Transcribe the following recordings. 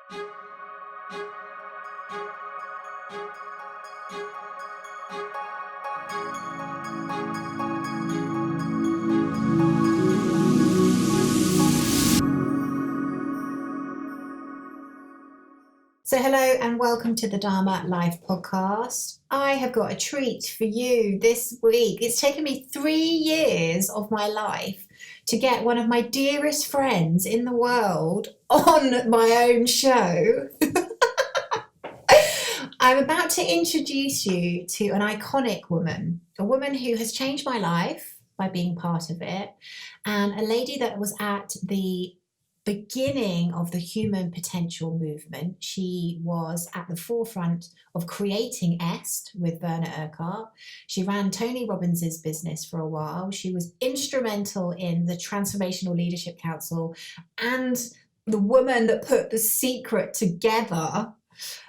So hello and welcome to the Dharma Life podcast. I have got a treat for you this week. It's taken me 3 years of my life to get one of my dearest friends in the world on my own show. I'm about to introduce you to an iconic woman, a woman who has changed my life by being part of it, and a lady that was at the beginning of the human potential movement. She was at the forefront of creating Est with Werner Urquhart. She ran Tony Robbins's business for a while. She was instrumental in the Transformational Leadership Council and the woman that put The Secret together.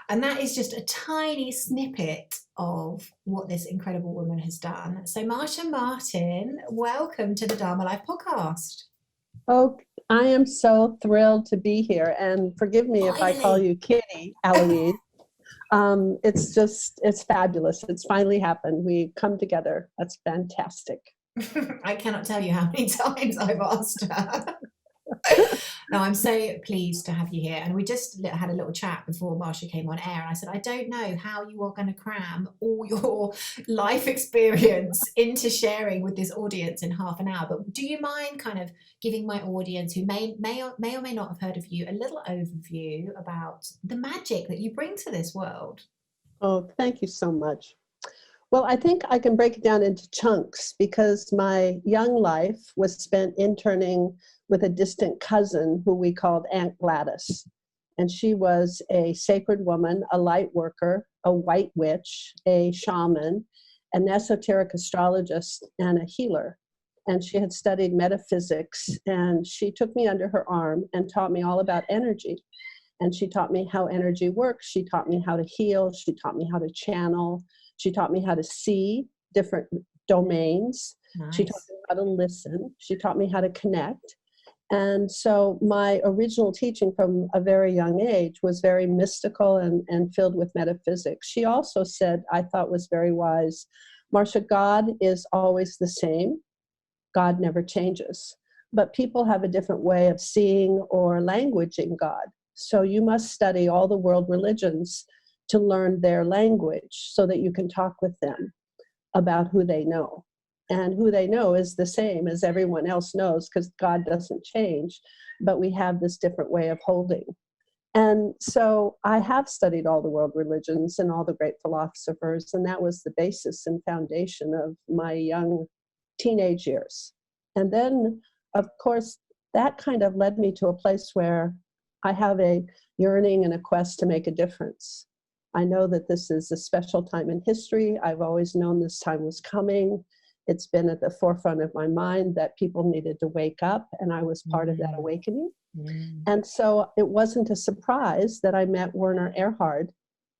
And that is just a tiny snippet of what this incredible woman has done. So Marcia Martin, welcome to the Dharma Life podcast. Oh, I am so thrilled to be here, and forgive me if I call you Kitty, Aloise. It's fabulous. It's finally happened. We come together. That's fantastic. I cannot tell you how many times I've asked her. No, I'm so pleased to have you here. And we just had a little chat before Marcia came on air. And I said, I don't know how you are going to cram all your life experience into sharing with this audience in half an hour. But do you mind kind of giving my audience who may or may not have heard of you a little overview about the magic that you bring to this world? Oh, thank you so much. Well, I think I can break it down into chunks because my young life was spent interning with a distant cousin who we called Aunt Gladys. And she was a sacred woman, a light worker, a white witch, a shaman, an esoteric astrologist, and a healer. And she had studied metaphysics, and she took me under her arm and taught me all about energy. And she taught me how energy works. She taught me how to heal. She taught me how to channel. She taught me how to see different domains. Nice. She taught me how to listen. She taught me how to connect. And so my original teaching from a very young age was very mystical and filled with metaphysics. She also said, I thought was very wise, Marcia, God is always the same. God never changes. But people have a different way of seeing or languaging God. So you must study all the world religions to learn their language so that you can talk with them about who they know. And who they know is the same as everyone else knows because God doesn't change, but we have this different way of holding. And so I have studied all the world religions and all the great philosophers, and that was the basis and foundation of my young teenage years. And then, of course, that kind of led me to a place where I have a yearning and a quest to make a difference. I know that this is a special time in history. I've always known this time was coming. It's been at the forefront of my mind that people needed to wake up, and I was part of that awakening. And so it wasn't a surprise that I met Werner Erhard,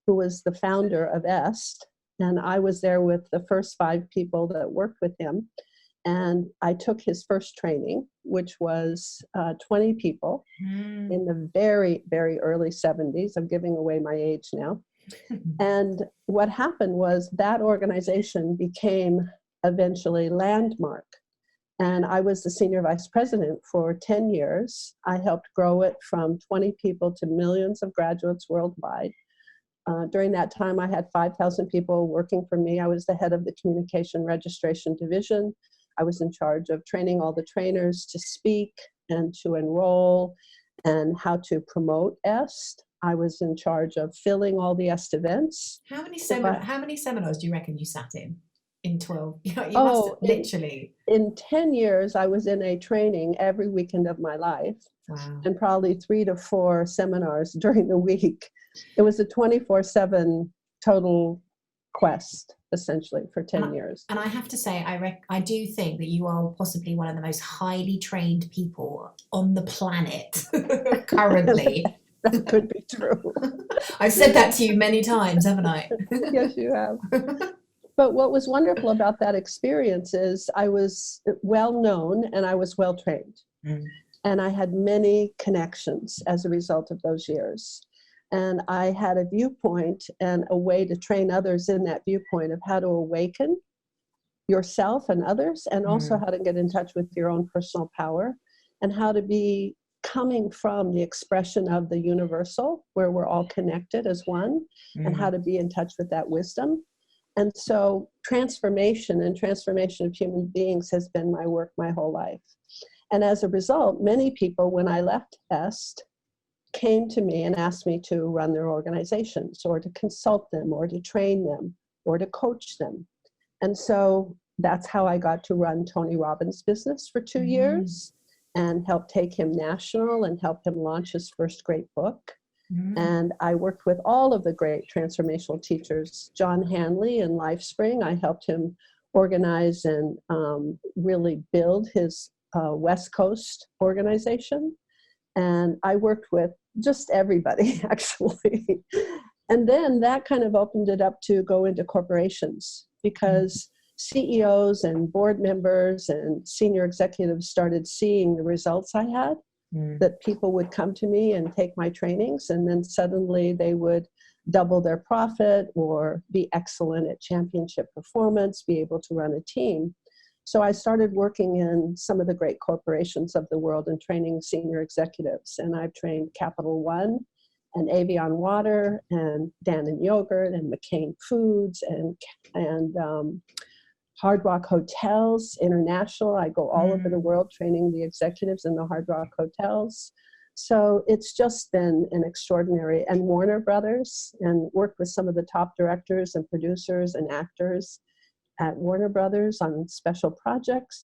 who was the founder of Est, and I was there with the first 5 people that worked with him. And I took his first training, which was 20 people in the very, very early 70s. I'm giving away my age now. And what happened was that organization became eventually Landmark. And I was the senior vice president for 10 years. I helped grow it from 20 people to millions of graduates worldwide. During that time, I had 5,000 people working for me. I was the head of the communication registration division. I was in charge of training all the trainers to speak and to enroll and how to promote Est. I was in charge of filling all the Est events. How many seminars do you reckon you sat in 12? You must have, literally. In 10 years, I was in a training every weekend of my life. Wow. And probably 3 to 4 seminars during the week. It was a 24/7 total quest, essentially, for 10 years. And I have to say, I do think that you are possibly one of the most highly trained people on the planet currently. That could be true. I've said that to you many times, haven't I? Yes, you have. But what was wonderful about that experience is I was well known and I was well trained. And I had many connections as a result of those years. And I had a viewpoint and a way to train others in that viewpoint of how to awaken yourself and others, and also how to get in touch with your own personal power, and how to be coming from the expression of the universal, where we're all connected as one, and how to be in touch with that wisdom. And so transformation and transformation of human beings has been my work my whole life. And as a result, many people, when I left EST, came to me and asked me to run their organizations, or to consult them, or to train them, or to coach them. And so that's how I got to run Tony Robbins' business for 2 years, and help take him national and help him launch his first great book. And I worked with all of the great transformational teachers. John Hanley in LifeSpring, I helped him organize and really build his West Coast organization. And I worked with just everybody, actually. And then that kind of opened it up to go into corporations, because CEOs and board members and senior executives started seeing the results I had, that people would come to me and take my trainings, and then suddenly they would double their profit or be excellent at championship performance, be able to run a team. So I started working in some of the great corporations of the world and training senior executives. And I've trained Capital One and Avion Water and Dannon Yogurt and McCain Foods and Hard Rock Hotels International. I go all over the world training the executives in the Hard Rock hotels. So it's just been an extraordinary, and Warner Brothers, and worked with some of the top directors and producers and actors at Warner Brothers on special projects.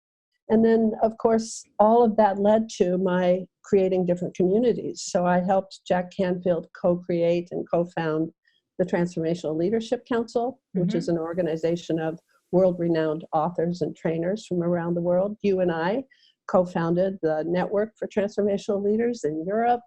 And then, of course, all of that led to my creating different communities. So I helped Jack Canfield co-create and co-found the Transformational Leadership Council, which is an organization of world-renowned authors and trainers from around the world. You and I co-founded the Network for Transformational Leaders in Europe.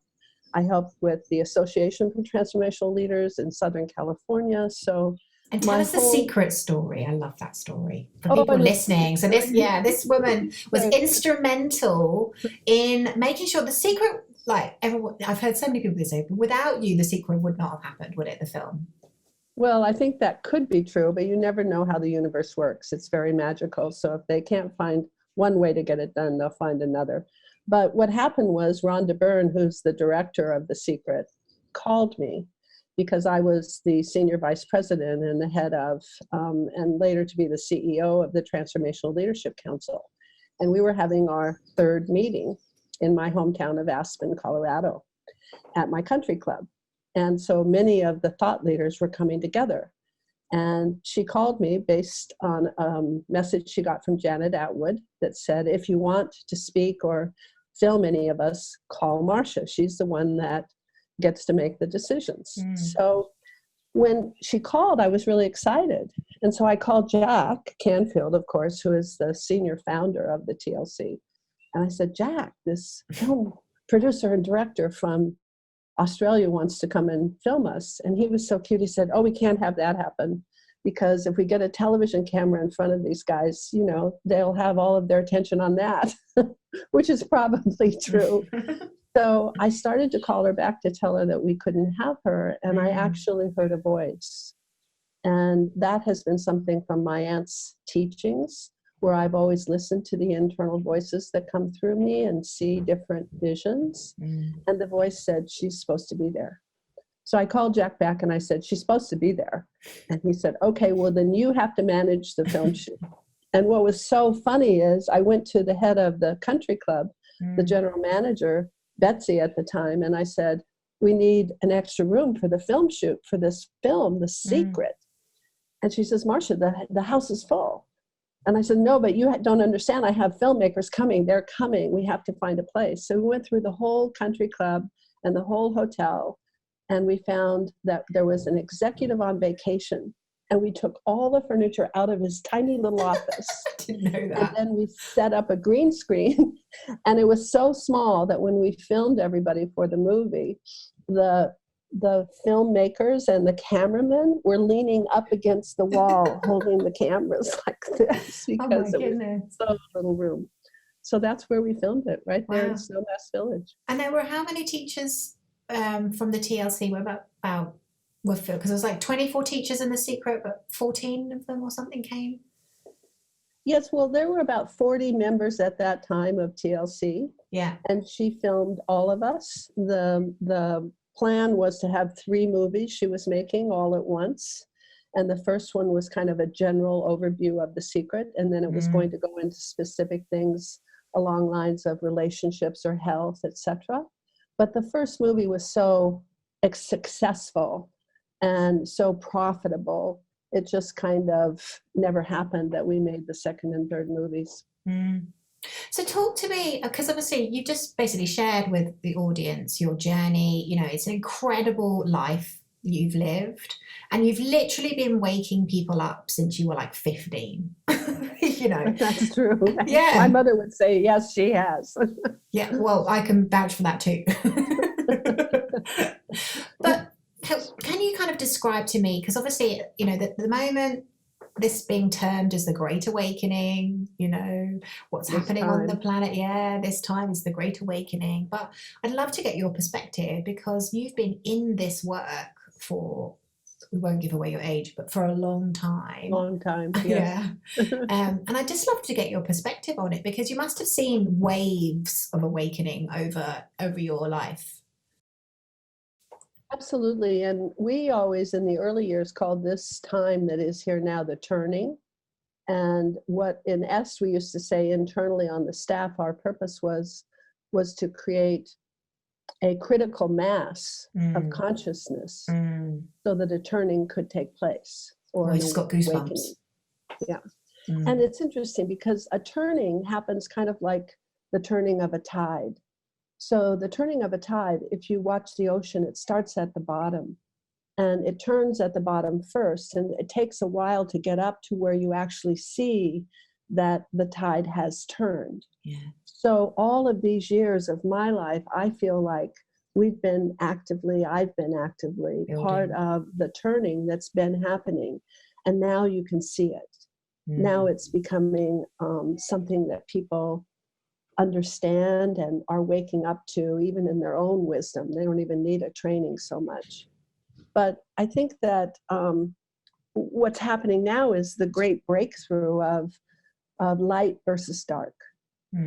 I helped with the Association for Transformational Leaders in Southern California. So and tell us the secret story. I love that story for Oh, people listening. So this woman was Right. instrumental in making sure the secret, like everyone, I've heard so many people say, but without you, the secret would not have happened, would it, the film? Well, I think that could be true, but you never know how the universe works. It's very magical. So if they can't find one way to get it done, they'll find another. But what happened was Rhonda Byrne, who's the director of The Secret, called me because I was the senior vice president and the head of, and later to be the CEO of the Transformational Leadership Council. And we were having our third meeting in my hometown of Aspen, Colorado, at my country club. And so many of the thought leaders were coming together. And she called me based on a message she got from Janet Atwood that said, if you want to speak or film any of us, call Marcia. She's the one that gets to make the decisions. So when she called, I was really excited. And so I called Jack Canfield, of course, who is the senior founder of the TLC. And I said, Jack, this film producer and director from Australia wants to come and film us. And he was so cute. He said, oh, we can't have that happen, because if we get a television camera in front of these guys, you know, they'll have all of their attention on that, which is probably true. So I started to call her back to tell her that we couldn't have her. And I actually heard a voice. And that has been something from my aunt's teachings, where I've always listened to the internal voices that come through me and see different visions. And the voice said, she's supposed to be there. So I called Jack back and I said, she's supposed to be there. And he said, okay, well, then you have to manage the film shoot. And what was so funny is I went to the head of the country club, the general manager, Betsy at the time, and I said, we need an extra room for the film shoot for this film, The Secret. And she says, Marcia, the house is full. And I said, no, but you don't understand. I have filmmakers coming. They're coming. We have to find a place. So we went through the whole country club and the whole hotel, and we found that there was an executive on vacation. And we took all the furniture out of his tiny little office. I didn't know that. And then we set up a green screen. And it was so small that when we filmed everybody for the movie, the filmmakers and the cameramen were leaning up against the wall, holding the cameras like this, because it was so little room. So that's where we filmed it, right there in Wow. Snowmass Village. And there were how many teachers from the TLC were about were filled? Because it was like 24 teachers in The Secret, but 14 of them or something came. Yes, well, there were about 40 members at that time of TLC, Yeah. and she filmed all of us. The plan was to have 3 movies she was making all at once. And the first one was kind of a general overview of The Secret, and then it was going to go into specific things along lines of relationships or health, etc. But the first movie was so successful and so profitable, it just kind of never happened that we made the second and third movies. Mm. So talk to me, because obviously you just basically shared with the audience your journey. You know, it's an incredible life you've lived, and you've literally been waking people up since you were like 15. You know. That's true. Yeah. My mother would say, yes, she has. Yeah, well, I can vouch for that too. But can you kind of describe to me, because obviously, you know, the moment this being termed as the Great Awakening, you know, what's This happening on the time. planet, yeah, this time is the Great Awakening. But I'd love to get your perspective, because you've been in this work for, we won't give away your age, but for a long time. Long time, yes. Yeah. And I'd just love to get your perspective on it, because you must have seen waves of awakening over your life. Absolutely. And we always, in the early years, called this time that is here now the turning. And what in Est we used to say internally on the staff, our purpose was to create a critical mass of consciousness so that a turning could take place, or I just got goosebumps. Yeah. And it's interesting because a turning happens kind of like the turning of a tide. So the turning of a tide, if you watch the ocean, it starts at the bottom and it turns at the bottom first, and it takes a while to get up to where you actually see that the tide has turned. Yeah. So all of these years of my life, I feel like I've been actively Building. part of the turning that's been happening. And now you can see it. Now it's becoming something that people understand and are waking up to, even in their own wisdom. They don't even need a training so much. But I think that what's happening now is the great breakthrough of light versus dark.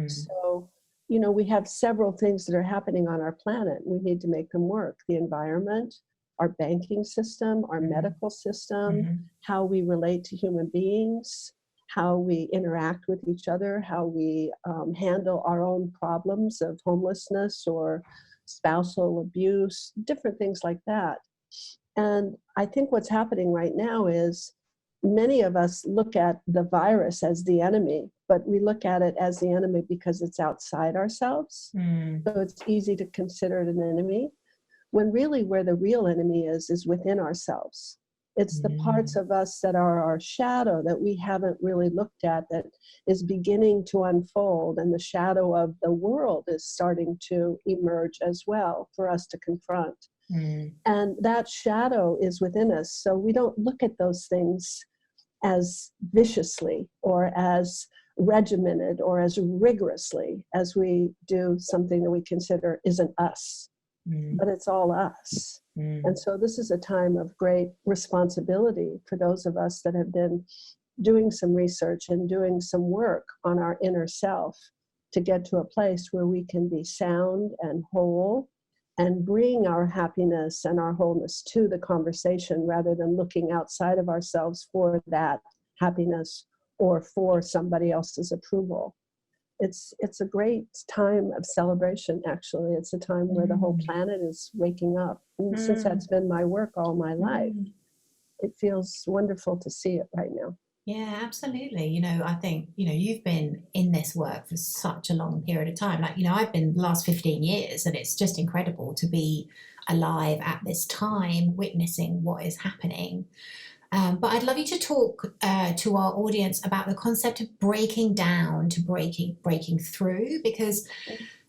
So, you know, we have several things that are happening on our planet. We need to make them work. The environment, our banking system, our medical system, how we relate to human beings, how we interact with each other, how we handle our own problems of homelessness or spousal abuse, different things like that. And I think what's happening right now is many of us look at the virus as the enemy, but we look at it as the enemy because it's outside ourselves. So it's easy to consider it an enemy, when really where the real enemy is within ourselves. It's the parts of us that are our shadow that we haven't really looked at, that is beginning to unfold, and the shadow of the world is starting to emerge as well for us to confront. And that shadow is within us. So we don't look at those things as viciously or as regimented or as rigorously as we do something that we consider isn't us, but it's all us. And so this is a time of great responsibility for those of us that have been doing some research and doing some work on our inner self to get to a place where we can be sound and whole and bring our happiness and our wholeness to the conversation, rather than looking outside of ourselves for that happiness or for somebody else's approval. It's a great time of celebration, actually. It's a time where the whole planet is waking up. And since that's been my work all my life, it feels wonderful to see it right now. Yeah, absolutely. You know, I think, you know, you've been in this work for such a long period of time. Like, you know, I've been the last 15 years, and it's just incredible to be alive at this time, witnessing what is happening. But I'd love you to talk to our audience about the concept of breaking down to breaking through, because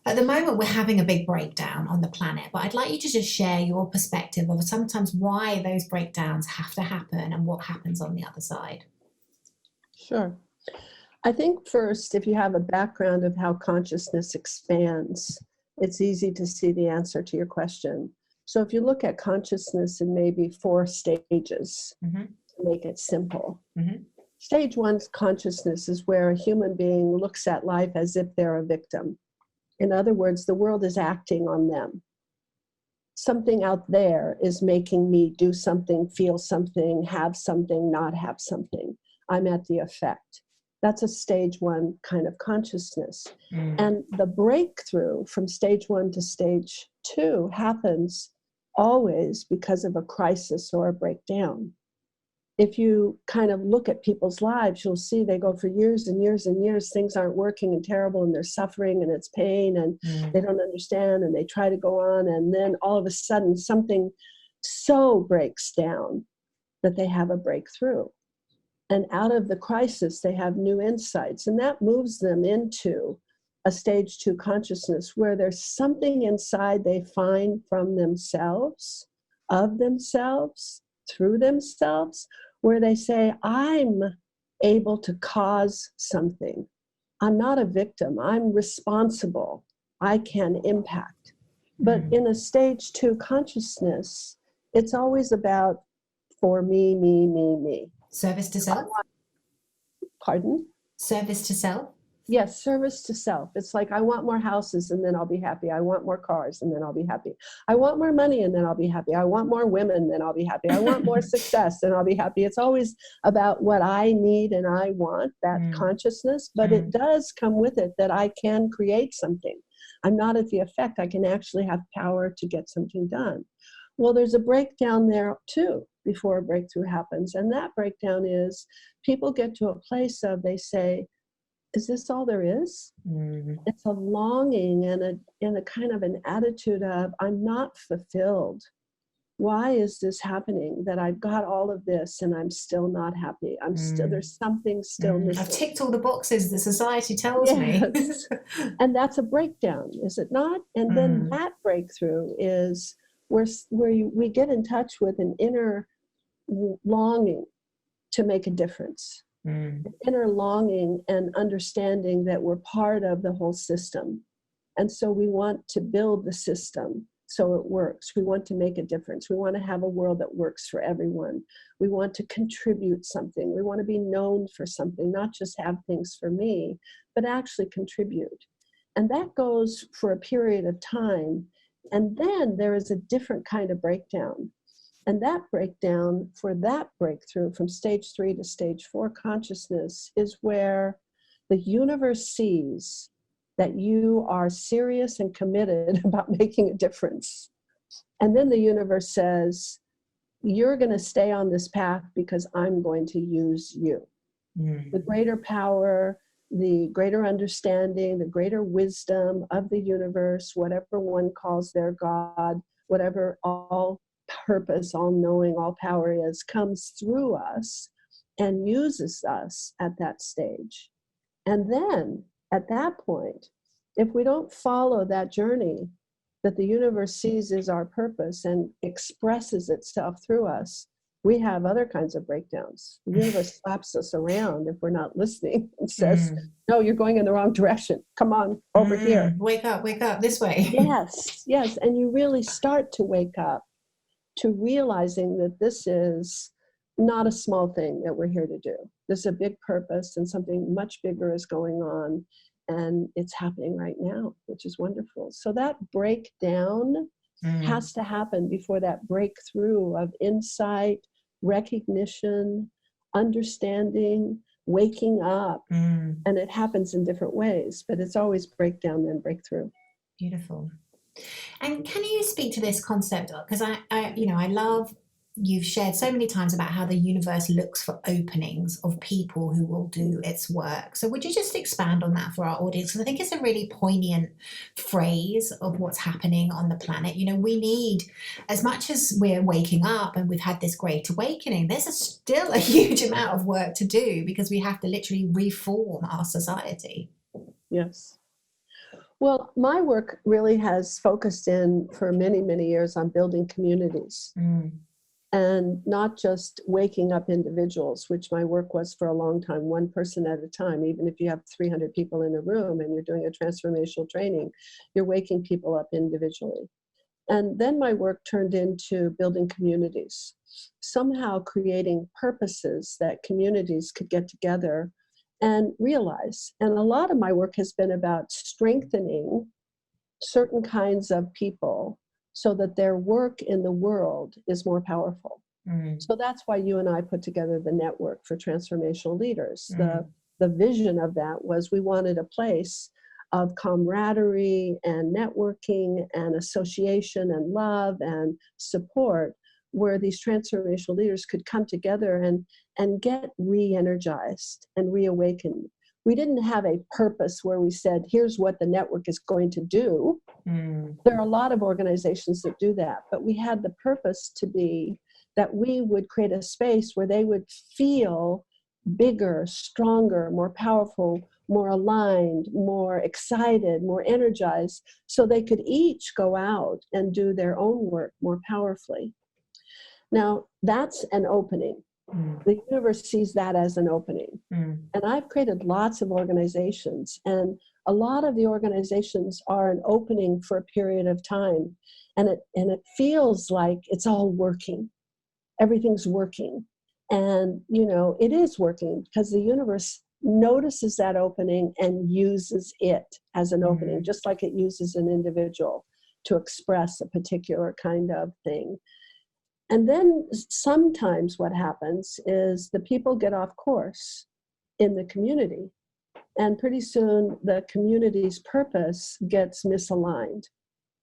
at the moment we're having a big breakdown on the planet. But I'd like you to just share your perspective of sometimes why those breakdowns have to happen and what happens on the other side. Sure. I think first, if you have a background of how consciousness expands, it's easy to see the answer to your question. So if you look at consciousness in maybe 4 stages, Mm-hmm. to make it simple. Mm-hmm. Stage 1 consciousness is where a human being looks at life as if they're a victim. In other words, the world is acting on them. Something out there is making me do something, feel something, have something, not have something. I'm at the effect. That's a stage 1 kind of consciousness. And the breakthrough from stage 1 to stage 2 happens always because of a crisis or a breakdown. If you kind of look at people's lives, you'll see they go for years and years and years, things aren't working and terrible, and they're suffering and it's pain and they don't understand, and they try to go on, and then all of a sudden something so breaks down that they have a breakthrough. And out of the crisis, they have new insights, and that moves them into a stage 2 consciousness where there's something inside they find from themselves, of themselves, through themselves, where they say, I'm able to cause something. I'm not a victim. I'm responsible. I can impact. But in a stage 2 consciousness, it's always about for me, me, me, me. Service to self? Pardon? Service to self? Yes, service to self. It's like, I want more houses and then I'll be happy. I want more cars and then I'll be happy. I want more money and then I'll be happy. I want more women and then I'll be happy. I want more success and I'll be happy. It's always about what I need and I want, that consciousness, but it does come with it that I can create something. I'm not at the effect. I can actually have power to get something done. Well, there's a breakdown there too before a breakthrough happens. And that breakdown is people get to a place of, they say, is this all there is? It's a longing and a kind of an attitude of, I'm not fulfilled. Why is this happening that I've got all of this and I'm still not happy? I'm still, there's something still missing. I've ticked all the boxes that society tells me. And that's a breakdown, is it not? And then that breakthrough is where we get in touch with an inner longing to make a difference. Inner longing and understanding that we're part of the whole system. And so we want to build the system so it works. We want to make a difference. We want to have a world that works for everyone. We want to contribute something. We want to be known for something, not just have things for me, but actually contribute. And that goes for a period of time. And then there is a different kind of breakdown. And that breakdown for that breakthrough from stage 3 to stage 4 consciousness is where the universe sees that you are serious and committed about making a difference. And then the universe says, you're going to stay on this path because I'm going to use you. The greater power, the greater understanding, the greater wisdom of the universe, whatever one calls their God, whatever all purpose, all knowing, all power is, comes through us and uses us at that stage. And then at that point, if we don't follow that journey that the universe sees as our purpose and expresses itself through us, we have other kinds of breakdowns. The universe slaps us around if we're not listening and says, no, you're going in the wrong direction. Come on, over here. Wake up this way. Yes. And you really start to wake up to realizing that this is not a small thing that we're here to do. There's a big purpose and something much bigger is going on, and it's happening right now, which is wonderful. So that breakdown has to happen before that breakthrough of insight, recognition, understanding, waking up. And it happens in different ways, but it's always breakdown then breakthrough. Beautiful. And can you speak to this concept? Because I love, you've shared so many times about how the universe looks for openings of people who will do its work. So would you just expand on that for our audience? Because I think it's a really poignant phrase of what's happening on the planet. You know, we need, as much as we're waking up and we've had this great awakening, there's still a huge amount of work to do because we have to literally reform our society. Yes. Well, my work really has focused in for many, many years on building communities. and not just waking up individuals, which my work was for a long time, one person at a time. Even if you have 300 people in a room and you're doing a transformational training, you're waking people up individually. And then my work turned into building communities, somehow creating purposes that communities could get together and realize. And a lot of my work has been about strengthening certain kinds of people so that their work in the world is more powerful. So that's why you and I put together the Network for Transformational Leaders. The vision of that was we wanted a place of camaraderie and networking and association and love and support, where these transformational leaders could come together and get re-energized and reawakened. We didn't have a purpose where we said, here's what the network is going to do. There are a lot of organizations that do that, but we had the purpose to be that we would create a space where they would feel bigger, stronger, more powerful, more aligned, more excited, more energized, so they could each go out and do their own work more powerfully. Now, that's an opening. The universe sees that as an opening. And I've created lots of organizations, and a lot of the organizations are an opening for a period of time. And it feels like it's all working. Everything's working. And, you know, it is working because the universe notices that opening and uses it as an opening, just like it uses an individual to express a particular kind of thing. And then sometimes what happens is the people get off course in the community, and pretty soon the community's purpose gets misaligned,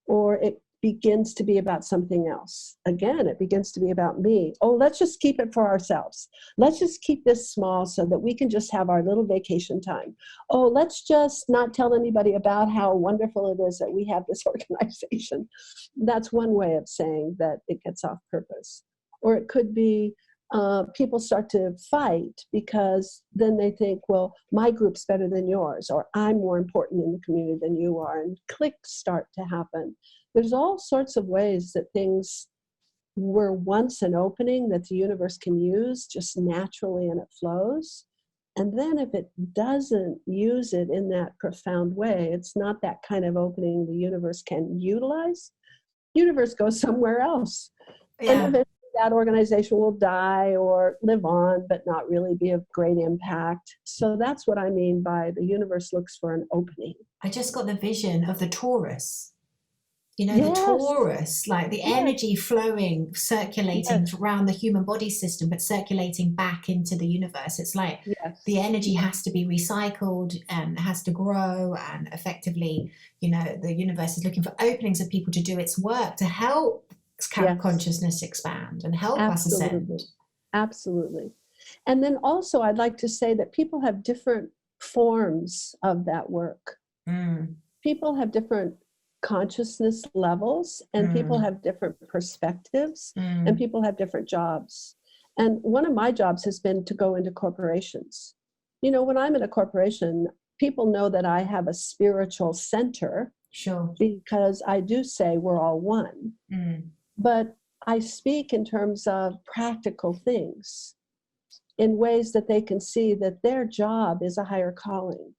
or it begins to be about something else. Again, it begins to be about me. Oh, let's just keep it for ourselves. Let's just keep this small so that we can just have our little vacation time. Oh, let's just not tell anybody about how wonderful it is that we have this organization. That's one way of saying that it gets off purpose. Or it could be people start to fight because then they think, well, my group's better than yours, or I'm more important in the community than you are, and cliques start to happen. There's all sorts of ways that things were once an opening that the universe can use just naturally, and it flows. And then if it doesn't use it in that profound way, it's not that kind of opening the universe can utilize. The universe goes somewhere else. Yeah. And eventually that organization will die or live on, but not really be of great impact. So that's what I mean by the universe looks for an opening. I just got the vision of the Taurus. You know, Yes. the Taurus, like the energy flowing, circulating around the human body system, but circulating back into the universe. It's like the energy has to be recycled and has to grow, and effectively, you know, the universe is looking for openings of people to do its work, to help consciousness expand and help us ascend. Absolutely. And then also I'd like to say that people have different forms of that work. People have different consciousness levels, and people have different perspectives, and people have different jobs. And one of my jobs has been to go into corporations. You know, when I'm in a corporation, people know that I have a spiritual center, because I do say we're all one. But I speak in terms of practical things in ways that they can see that their job is a higher calling.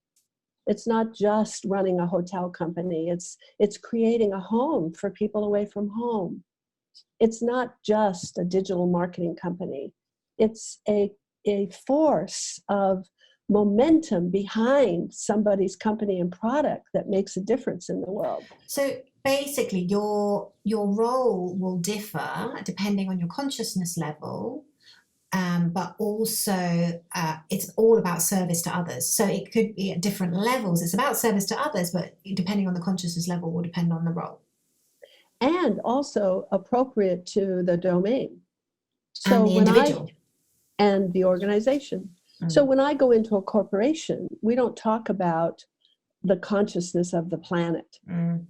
It's not just running a hotel company. It's creating a home for people away from home. It's not just a digital marketing company. It's a force of momentum behind somebody's company and product that makes a difference in the world. So basically your role will differ depending on your consciousness level. But also it's all about service to others. So it could be at different levels. It's about service to others, but depending on the consciousness level will depend on the role. And also appropriate to the domain. So and the individual. And the organization. So when I go into a corporation, we don't talk about the consciousness of the planet.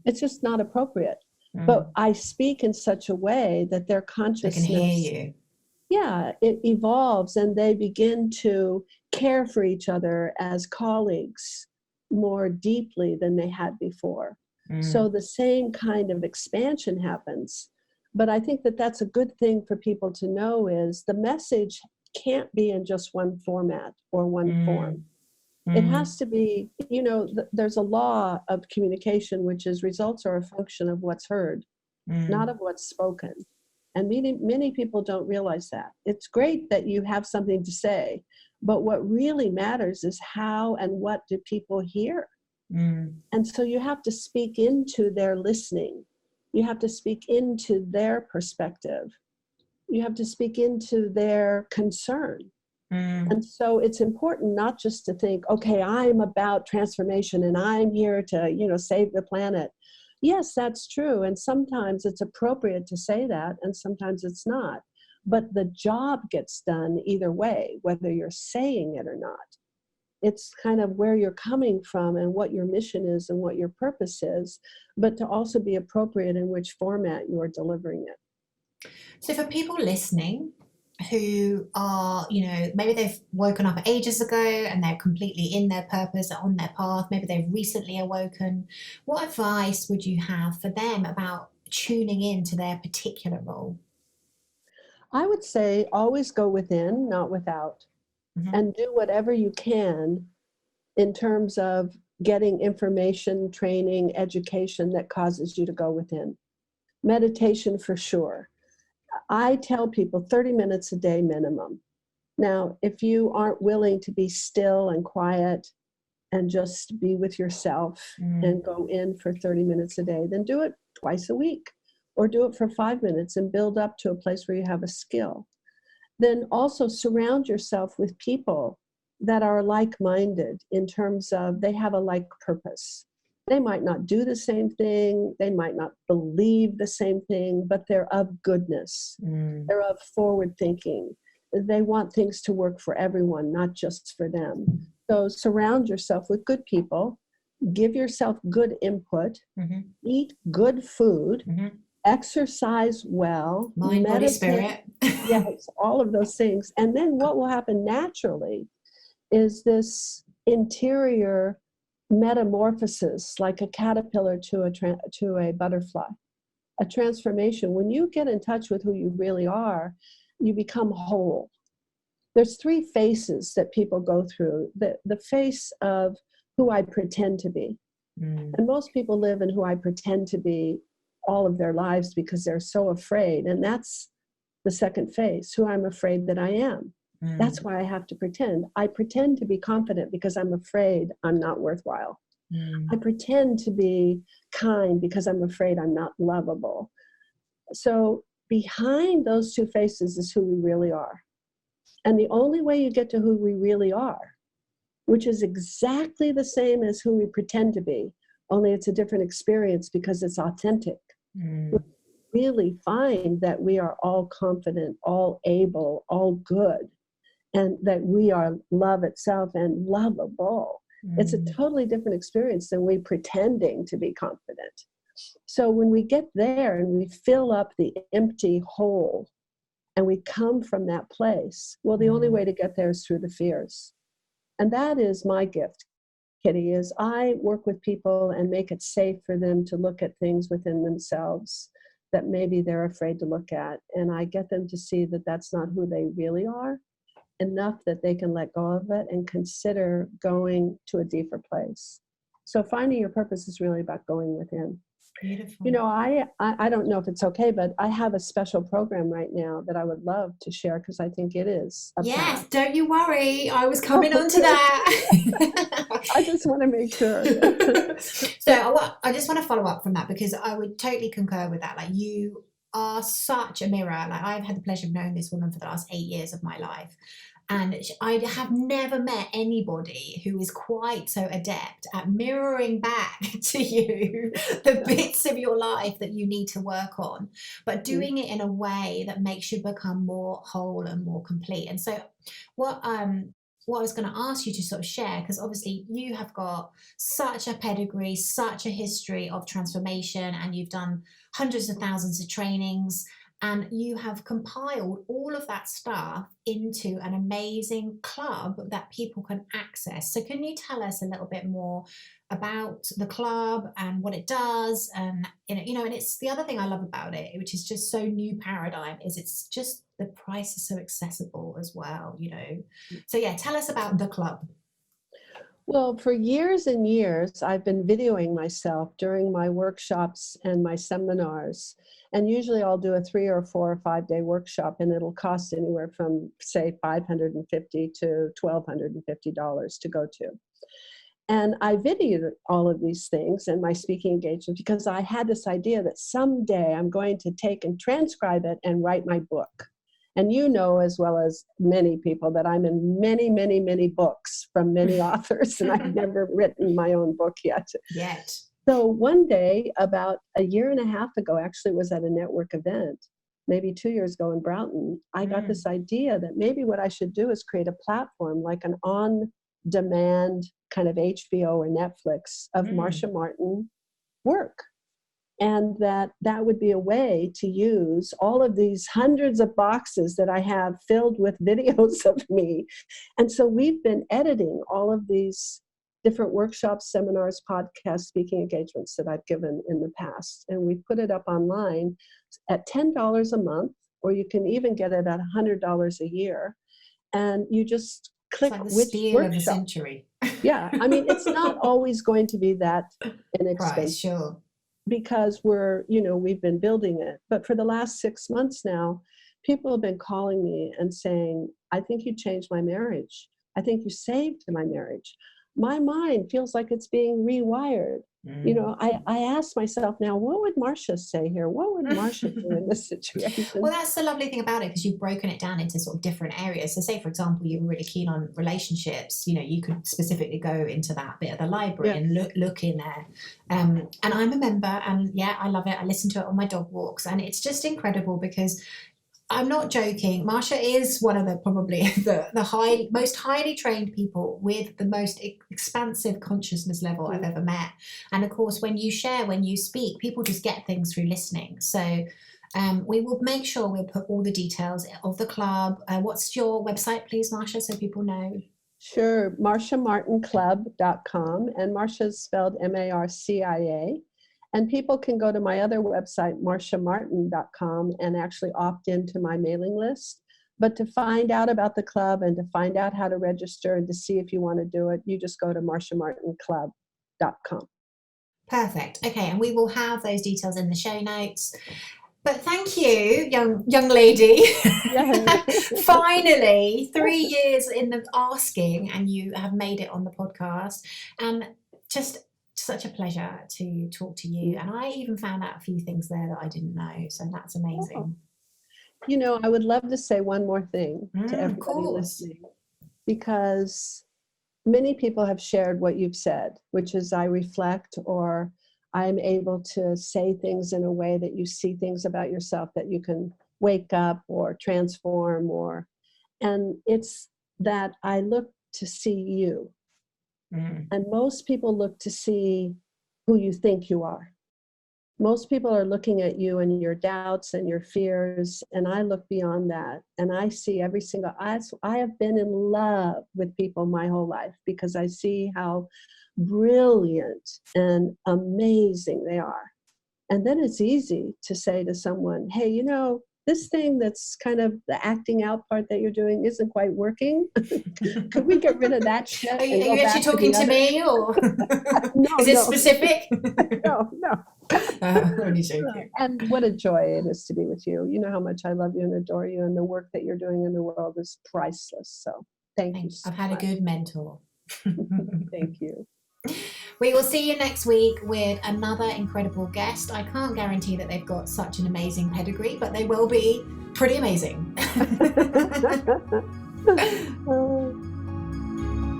It's just not appropriate. But I speak in such a way that their consciousness... They can hear you. Yeah, it evolves, and they begin to care for each other as colleagues more deeply than they had before. So the same kind of expansion happens. But I think that that's a good thing for people to know is the message can't be in just one format or one form. It has to be, there's a law of communication, which is results are a function of what's heard, not of what's spoken. And many people don't realize that. It's great that you have something to say, but what really matters is how and what do people hear. And so you have to speak into their listening. You have to speak into their perspective. You have to speak into their concern. And so it's important not just to think, okay, I'm about transformation and I'm here to, save the planet. Yes, that's true. And sometimes it's appropriate to say that, and sometimes it's not. But the job gets done either way, whether you're saying it or not. It's kind of where you're coming from and what your mission is and what your purpose is, but to also be appropriate in which format you are delivering it. So for people listening who are, maybe they've woken up ages ago and they're completely in their purpose, on their path, maybe they've recently awoken, what advice would you have for them about tuning in to their particular role? I would say always go within, not without, and do whatever you can in terms of getting information, training, education that causes you to go within. Meditation for sure. I tell people 30 minutes a day minimum. Now, if you aren't willing to be still and quiet and just be with yourself and go in for 30 minutes a day, then do it twice a week, or do it for 5 minutes and build up to a place where you have a skill. Then also surround yourself with people that are like-minded in terms of they have a like purpose. They might not do the same thing, they might not believe the same thing, but they're of goodness. They're of forward thinking. They want things to work for everyone, not just for them. So surround yourself with good people, give yourself good input, eat good food, exercise well, mind, body, spirit. Yes, all of those things. And then what will happen naturally is this interior metamorphosis, like a caterpillar to a butterfly, a transformation. When you get in touch with who you really are, you become whole. There's 3 phases that people go through. The face of who I pretend to be. And most people live in who I pretend to be all of their lives because they're so afraid. And that's the second phase, who I'm afraid that I am. That's why I have to pretend. I pretend to be confident because I'm afraid I'm not worthwhile. I pretend to be kind because I'm afraid I'm not lovable. So behind those 2 faces is who we really are. And the only way you get to who we really are, which is exactly the same as who we pretend to be, only it's a different experience because it's authentic. We really find that we are all confident, all able, all good, and that we are love itself and lovable. It's a totally different experience than we pretending to be confident. So when we get there and we fill up the empty hole and we come from that place, well, the only way to get there is through the fears. And that is my gift, Kitty, is I work with people and make it safe for them to look at things within themselves that maybe they're afraid to look at. And I get them to see that that's not who they really are, enough that they can let go of it and consider going to a deeper place. So finding your purpose is really about going within. Beautiful. I don't know if it's okay, but I have a special program right now that I would love to share because I think it is. Yes, don't you worry. I was coming on to that. I just want to make sure. So I just want to follow up from that because I would totally concur with that. Like, you are such a mirror. Like, I've had the pleasure of knowing this woman for the last 8 years of my life. And I have never met anybody who is quite so adept at mirroring back to you the bits of your life that you need to work on, but doing it in a way that makes you become more whole and more complete. And so what I was going to ask you to sort of share, because obviously you have got such a pedigree, such a history of transformation, and you've done hundreds of thousands of trainings. And you have compiled all of that stuff into an amazing club that people can access. So can you tell us a little bit more about the club and what it does? And and it's the other thing I love about it, which is just so new paradigm, is it's just the price is so accessible as well, So yeah, tell us about the club. Well, for years and years, I've been videoing myself during my workshops and my seminars. And usually I'll do a 3 or 4 or 5 day workshop, and it'll cost anywhere from, say, $550 to $1,250 to go to. And I videoed all of these things in my speaking engagements because I had this idea that someday I'm going to take and transcribe it and write my book. And you know, as well as many people, that I'm in many, many, many books from many authors, and I've never written my own book yet. So one day, about a year and a half ago, actually was at a network event, maybe 2 years ago in Broughton, I got this idea that maybe what I should do is create a platform like an on-demand kind of HBO or Netflix of Marcia Martin work. And that would be a way to use all of these hundreds of boxes that I have filled with videos of me. And so we've been editing all of these different workshops, seminars, podcasts, speaking engagements that I've given in the past. And we put it up online at $10 a month, or you can even get it at $100 a year. And you just click like the which steal workshop. Of the century. Yeah, I mean, it's not always going to be that inexpensive. Price, sure. Because we've been building it. But for the last 6 months now, people have been calling me and saying, I think you changed my marriage. I think you saved my marriage. My mind feels like it's being rewired. I ask myself now, what would Marcia say here? What would Marcia do in this situation? Well, that's the lovely thing about it, because you've broken it down into sort of different areas. So say, for example, you were really keen on relationships, you could specifically go into that bit of the library and look in there. And I'm a member, and yeah, I love it. I listen to it on my dog walks, and it's just incredible because I'm not joking. Marcia is one of the probably the most highly trained people with the most expansive consciousness level I've ever met. And of course, when you share, when you speak, people just get things through listening. So we will make sure we'll put all the details of the club. What's your website, please, Marcia, so people know? Sure, marciamartinclub.com, and Marcia is spelled Marcia. And people can go to my other website, marciamartin.com, and actually opt into my mailing list. But to find out about the club and to find out how to register and to see if you want to do it, you just go to marciamartinclub.com. Perfect. Okay, and we will have those details in the show notes. But thank you, young lady. Finally, 3 years in the asking, and you have made it on the podcast. And just such a pleasure to talk to you. And I even found out a few things there that I didn't know. So that's amazing. I would love to say one more thing to everybody listening, because many people have shared what you've said, which is I reflect, or I'm able to say things in a way that you see things about yourself that you can wake up or transform, and it's that I look to see you. And most people look to see who you think you are. Most people are looking at you and your doubts and your fears, and I look beyond that, and I see every single. I have been in love with people my whole life because I see how brilliant and amazing they are. And then it's easy to say to someone, hey, this thing that's kind of the acting out part that you're doing isn't quite working. Could we get rid of that shit? Are you actually talking to me, or no, is it specific? No. Only joking. And what a joy it is to be with you. You know how much I love you and adore you, and the work that you're doing in the world is priceless. So thank you so I've had much. a good mentor. Thank you. We will see you next week with another incredible guest. I can't guarantee that they've got such an amazing pedigree, but they will be pretty amazing.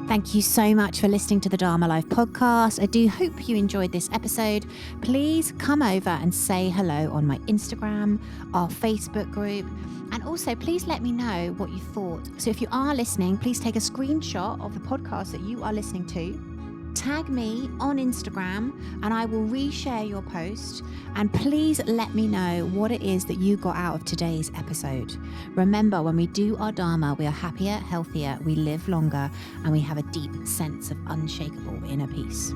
Thank you so much for listening to the Dharma Life podcast. I do hope you enjoyed this episode. Please come over and say hello on my Instagram, our Facebook group, and also please let me know what you thought. So if you are listening, please take a screenshot of the podcast that you are listening to tag me on Instagram and I will reshare your post. And please let me know what it is that you got out of today's episode. Remember, when we do our Dharma, we are happier, healthier, we live longer, and we have a deep sense of unshakable inner peace.